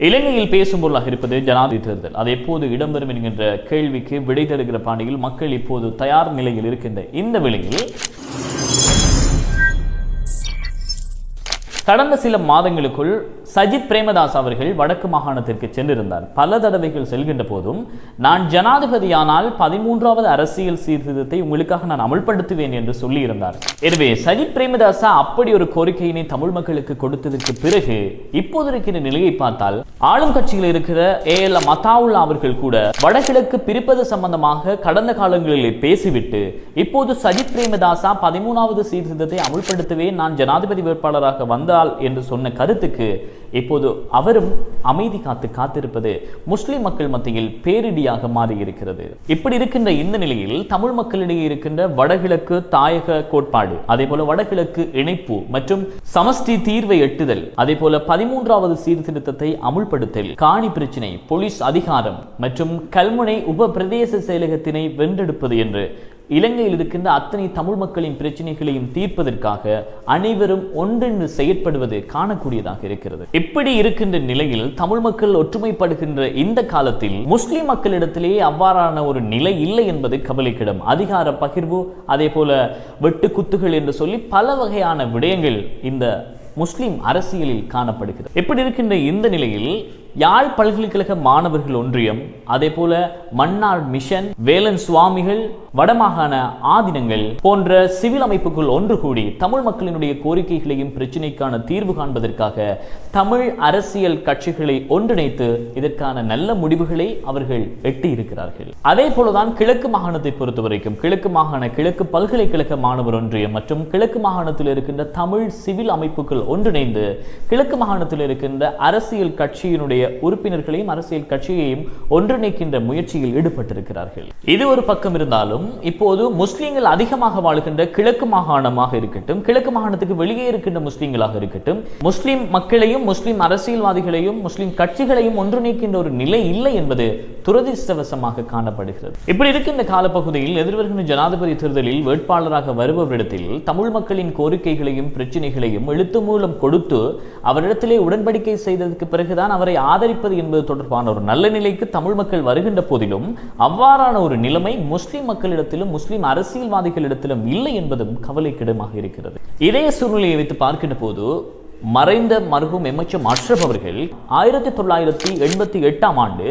இலங்கையில் பேசும் பொருளாக இருப்பது ஜனாதிபதி தேர்தல். அது எப்போது இடம்பெறும் என்கின்ற கேள்விக்கு விடை தருகிற பாணியில் மக்கள் இப்போது தயார் நிலையில் இருக்கின்ற இந்த வேளையில் கடந்த சில மாதங்களுக்குள் சஜித் பிரேமதாஸ் அவர்கள் வடக்கு மாகாணத்திற்கு சென்றிருந்தார். பல தடவைகள் செல்கின்ற போதும் நான் ஜனாதிபதியானால் 13வது அரசியல் சீர்திருத்தத்தை உங்களுக்காக நான் அமல்படுத்துவேன் என்று சொல்லியிருந்தார். எனவே சஜித் பிரேமதாசா அப்படி ஒரு கோரிக்கையினை தமிழ் மக்களுக்கு கொடுத்ததற்கு பிறகு இப்போது இருக்கிற நிலையை பார்த்தால் ஆளும் கட்சியில் இருக்கிற AL மத்தாவுல்லா அவர்கள் கூட வடகிழக்கு பிரிப்பது சம்பந்தமாக கடந்த காலங்களில் பேசிவிட்டு இப்போது சஜித் பிரேமதாசா 13வது சீர்திருத்தத்தை அமல்படுத்துவேன் நான் ஜனாதிபதி வேட்பாளராக வந்தால் என்று சொன்ன கருத்துக்கு இப்போது அவரும் அமைதி காத்திருப்பது முஸ்லிம் மக்கள் மத்தியில் பேரிடியாக மாறி இருக்கிறது. இப்படி இருக்கின்ற இந்த நிலையில் தமிழ் மக்களிடையே இருக்கின்ற வடகிழக்கு தாயக கோட்பாடு, அதே போல வடகிழக்கு இணைப்பு மற்றும் சமஷ்டி தீர்வை எட்டுதல், அதே போல 13வது சீர்திருத்தத்தை அமுல்படுத்தல், காணி பிரச்சினை, போலீஸ் அதிகாரம் மற்றும் கல்முனை உப பிரதேச செயலகத்தினை வென்றெடுப்பது என்று இலங்கையில் இருக்கின்ற அத்தனை தமிழ் மக்களின் பிரச்சனைகளையும் தீர்ப்பதற்காக அனைவரும் ஒன்றென்று செயற்படுவது காணக்கூடியதாக இருக்கிறது. இப்படி இருக்கின்ற நிலையில் தமிழ் மக்கள் ஒற்றுமைப்படுகின்ற இந்த காலத்தில் முஸ்லிம் மக்களிடத்திலேயே அவ்வாறான ஒரு நிலை இல்லை என்பது கவலைக்கிடம். அதிகார பகிர்வு, அதே போல வெட்டு குத்துகள் என்று சொல்லி பல வகையான விடயங்கள் இந்த முஸ்லிம் அரசியலில் காணப்படுகிறது. இப்படி இருக்கின்ற இந்த நிலையில் யாழ் பல்கலைக்கழக மாணவர்கள் ஒன்றியம், அதே போல மன்னார் மிஷன், வேலன் சுவாமிகள், வடமாகாண ஆதீனங்கள் போன்ற சிவில் அமைப்புகள் ஒன்று கூடி தமிழ் மக்களினுடைய கோரிக்கைகளையும் பிரச்சினைக்கான தீர்வு காண்பதற்காக தமிழ் அரசியல் கட்சிகளை ஒன்றிணைத்து இதற்கான நல்ல முடிவுகளை அவர்கள் எட்டி இருக்கிறார்கள். அதே போலதான் கிழக்கு மாகாணத்தை பொறுத்தவரைக்கும் கிழக்கு மாகாண கிழக்கு பல்கலைக்கழக மாணவர் ஒன்றியம் மற்றும் கிழக்கு மாகாணத்தில் இருக்கின்ற தமிழ் சிவில் அமைப்புகள் ஒன்றிணைந்து கிழக்கு மாகாணத்தில் இருக்கின்ற அரசியல் கட்சியினுடைய உறுப்பினர்களையும் அரசியல் கட்சியையும் ஒன்றிணைக்கின்ற முயற்சியில் ஈடுபட்டிருக்கிறார்கள். இது ஒரு பக்கம் இருந்தாலும் இப்போது முஸ்லிம்கள் அதிகமாக வாழ்கின்ற கிழக்கு மாகாணமாக இருக்கட்டும், கிழக்கு மாகாணத்துக்கு வெளியே இருக்கின்ற முஸ்லிம்களாக இருக்கட்டும், முஸ்லிம் மக்களையும் முஸ்லிம் அரசியல்வாதிகளையும் முஸ்லிம் கட்சிகளையும் ஒன்றிணைக்கின்ற ஒரு நிலை இல்லை என்பது துரதிர்ஷ்டவசமாக காணப்படுகிறது. இப்படி இருக்கின்ற காலப்பகுதியில் எதிர்வருகின்ற ஜனாதிபதி தேர்தலில் வேட்பாளராக வருபவரிடத்தில் தமிழ் மக்களின் கோரிக்கைகளையும் பிரச்சனைகளையும் எழுத்து மூலம் கொடுத்து அவரிடத்திலே உடன்படிக்கை செய்ததற்கு பிறகுதான் அவரை ஆதரிப்பது என்பது தொடர்பான ஒரு நல்ல நிலைக்கு தமிழ் மக்கள் வருகின்ற போதிலும் அவ்வாறான ஒரு நிலைமை முஸ்லிம் மக்களிடத்திலும் முஸ்லிம் அரசியல்வாதிகளிடத்திலும் இல்லை என்பதும் கவலைக்கிடமாக இருக்கிறது. இதே சூழ்நிலையை வைத்து பார்க்கின்ற போது மறைந்த மர்ஹூம் எம்எச்எம் அஷ்ரப் அவர்கள் 1988ஆம் ஆண்டு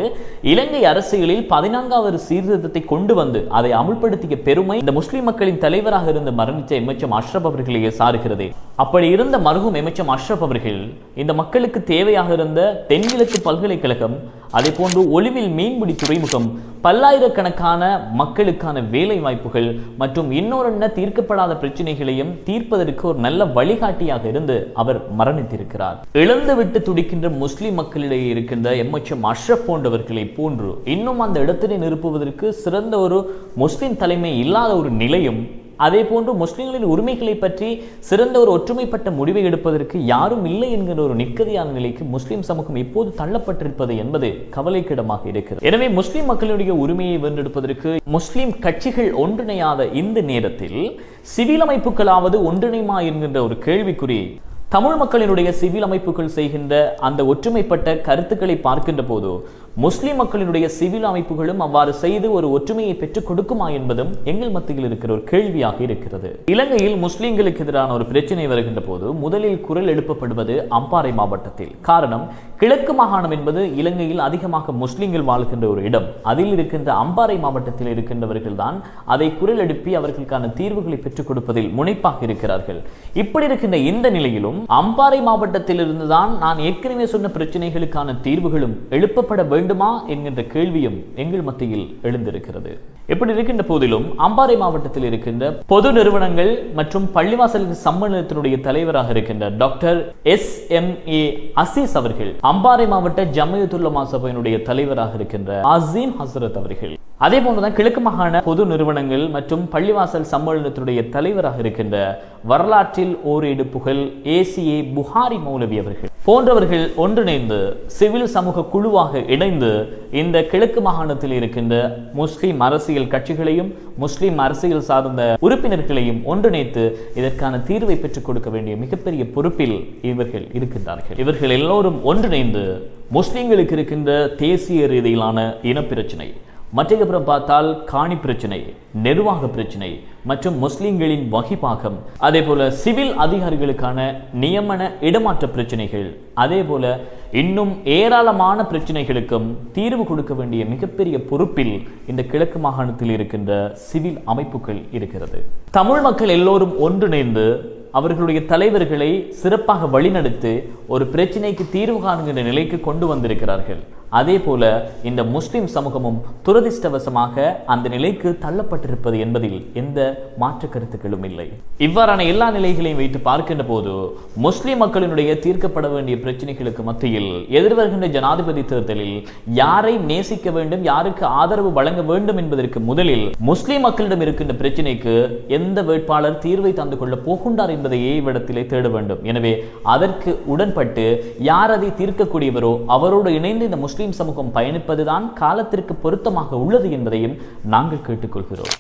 இலங்கை அரசியலில் 14வது சீர்திருத்தத்தை கொண்டு வந்து அதை அமுல்படுத்திய பெருமை இந்த முஸ்லிம் மக்களின் தலைவராக இருந்த மரணித்த எம்எச்எம் அஷ்ரப் அவர்களையே சாருகிறது. அப்படி இருந்த மர்ஹூம் எம்எச்எம் அஷ்ரப் அவர்கள் இந்த மக்களுக்கு தேவையாக இருந்த தென்கிழக்கு பல்கலைக்கழகம், அதே போன்று ஒலிவில் மீன்பிடி துறைமுகம், பல்லாயிரக்கணக்கான மக்களுக்கான வேலை வாய்ப்புகள் மற்றும் இன்னொரு தீர்க்கப்படாத பிரச்சனைகளையும் தீர்ப்பதற்கு ஒரு நல்ல வழிகாட்டியாக இருந்து அவர் மரணித்திருக்கிறார். இழந்துவிட்டு துடிக்கின்ற முஸ்லிம் மக்களிடையே இருக்கின்ற எம்எச்எம் அஷ்ரப் போன்றவர்களை போன்று இன்னும் அந்த இடத்தினை நிரப்புவதற்கு சிறந்த ஒரு முஸ்லிம் தலைமை இல்லாத ஒரு நிலையும், அதே போன்று முஸ்லிம்களின் உரிமைகளை பற்றி சிறந்த ஒரு ஒற்றுமைப்பட்ட முடிவை எடுப்பதற்கு யாரும் இல்லை என்கிற ஒரு நிற்கதியான நிலைக்கு முஸ்லிம் சமூகம் இப்போது தள்ளப்பட்டிருப்பது என்பது கவலைக்கிடமாக இருக்கிறது. எனவே முஸ்லிம் மக்களுடைய உரிமையை வென்றெடுப்பதற்கு முஸ்லிம் கட்சிகள் ஒன்றிணையாத இந்த நேரத்தில் சிவில் அமைப்புகளாவது ஒன்றிணைமா என்கின்ற ஒரு கேள்விக்குறி தமிழ் மக்களினுடைய சிவில் அமைப்புகள் செய்கின்ற அந்த ஒற்றுமைப்பட்ட கருத்துக்களை பார்க்கின்ற போது முஸ்லிம் மக்களினுடைய சிவில் அமைப்புகளும் அவ்வாறு செய்து ஒரு ஒற்றுமையை பெற்றுக் கொடுக்குமா என்பதும் எங்கள் மத்தியில் இருக்கிற ஒரு கேள்வியாக இருக்கிறது. இலங்கையில் முஸ்லிம்களுக்கு எதிரான ஒரு பிரச்சனை வருகின்ற போது முதலில் குரல் எழுப்பப்படுவது அம்பாறை மாவட்டத்தில். காரணம், கிழக்கு மாகாணம் என்பது இலங்கையில் அதிகமாக முஸ்லிம்கள் வாழ்கின்ற ஒரு இடம். அதில் இருக்கின்ற அம்பாறை மாவட்டத்தில் இருக்கின்றவர்கள் தான் அதை குரல் எழுப்பி அவர்களுக்கான தீர்வுகளை பெற்றுக் கொடுப்பதில் முனைப்பாக இருக்கிறார்கள். இப்படி இருக்கின்ற இந்த நிலையிலும் அம்பாறை மாவட்டத்தில் இருந்துதான் நான் ஏற்கனவே சொன்ன பிரச்சனைகளுக்கான தீர்வுகளும் எழுப்பப்பட வேண்டுமா என்கின்ற கேள்வியும் எங்கள் மத்தியில் எழுந்திருக்கிறது. எப்படி இருக்கின்ற போதிலும் அம்பாறை மாவட்டத்தில் இருக்கின்ற பொது நிறுவனங்கள் மற்றும் பள்ளிவாசல் சம்மேளனத்தினுடைய தலைவராக இருக்கின்ற டாக்டர் SMA அசீஸ் அவர்கள், அம்பாறை மாவட்ட ஜம்மியத்துல் உலமா சபையினுடைய தலைவராக இருக்கின்ற அசீம் ஹசரத் அவர்கள், அதே போன்றுதான் கிழக்கு மாகாண பொது நிறுவனங்கள் மற்றும் பள்ளிவாசல் சம்மேளனத்தினுடைய தலைவராக இருக்கின்ற வரலாற்றில் ஓரேடு புகழ் ACA புகாரி மௌலவி அவர்கள் போன்றவர்கள் ஒன்றிணைந்து சிவில் சமூக குழுவாக இணைந்து இந்த கிழக்கு மாகாணத்தில் இருக்கின்ற முஸ்லிம் அரசியல் கட்சிகளையும் முஸ்லிம் அரசியல் சார்ந்த உறுப்பினர்களையும் ஒன்றிணைத்து இதற்கான தீர்வை பெற்றுக் கொடுக்க வேண்டிய மிகப்பெரிய பொறுப்பில் இவர்கள் இருக்கின்றார்கள். இவர்கள் எல்லோரும் ஒன்றிணைந்து முஸ்லிம்களுக்கு இருக்கின்ற தேசிய ரீதியிலான இனப்பிரச்சனை, மற்றப்புறம் பார்த்தால் காணி பிரச்சனை, நிர்வாக பிரச்சனை மற்றும் முஸ்லிம்களின் வகிப்பாகம், அதே போல சிவில் அதிகாரிகளுக்கான நியமன இடமாற்ற பிரச்சனைகள், அதே போல இன்னும் ஏராளமான பிரச்சனைகளுக்கும் தீர்வு கொடுக்க வேண்டிய மிகப்பெரிய பொறுப்பில் இந்த கிழக்கு மாகாணத்தில் இருக்கின்ற சிவில் அமைப்புகள் இருக்கிறது. தமிழ் மக்கள் எல்லோரும் ஒன்றிணைந்து அவர்களுடைய தலைவர்களை சிறப்பாக வழிநடத்தி ஒரு பிரச்சனைக்கு தீர்வு காணுகின்ற நிலைக்கு கொண்டு வந்திருக்கிறார்கள். அதே போல இந்த முஸ்லிம் சமூகமும் துரதிர்ஷ்டவசமாக அந்த நிலைக்கு தள்ளப்பட்டிருப்பது என்பதில் எந்த மாற்று கருத்துக்களும் இல்லை. இவ்வாறான எல்லா நிலைகளையும் வைத்து பார்க்கின்ற போது முஸ்லிம் மக்களினுடைய தீர்க்கப்பட வேண்டிய பிரச்சனைகளுக்கு மத்தியில் எதிர்வருகின்ற ஜனாதிபதி தேர்தலில் யாரை நேசிக்க வேண்டும், யாருக்கு ஆதரவு வழங்க வேண்டும் என்பதற்கு முதலில் முஸ்லிம் மக்களிடம் இருக்கின்ற பிரச்சனைக்கு எந்த வேட்பாளர் தீர்வை தந்து கொள்ள போகின்றார் என்பதையே இவ்விடத்திலே தேட வேண்டும். எனவே அதற்கு உடன்பட்டு யார் அதை தீர்க்கக்கூடியவரோ அவரோடு இணைந்து இந்த முஸ்லிம் சமூகம் பயணிப்பதுதான் காலத்திற்கு பொருத்தமாக உள்ளது என்பதையும் நாங்கள் கேட்டுக்கொள்கிறோம்.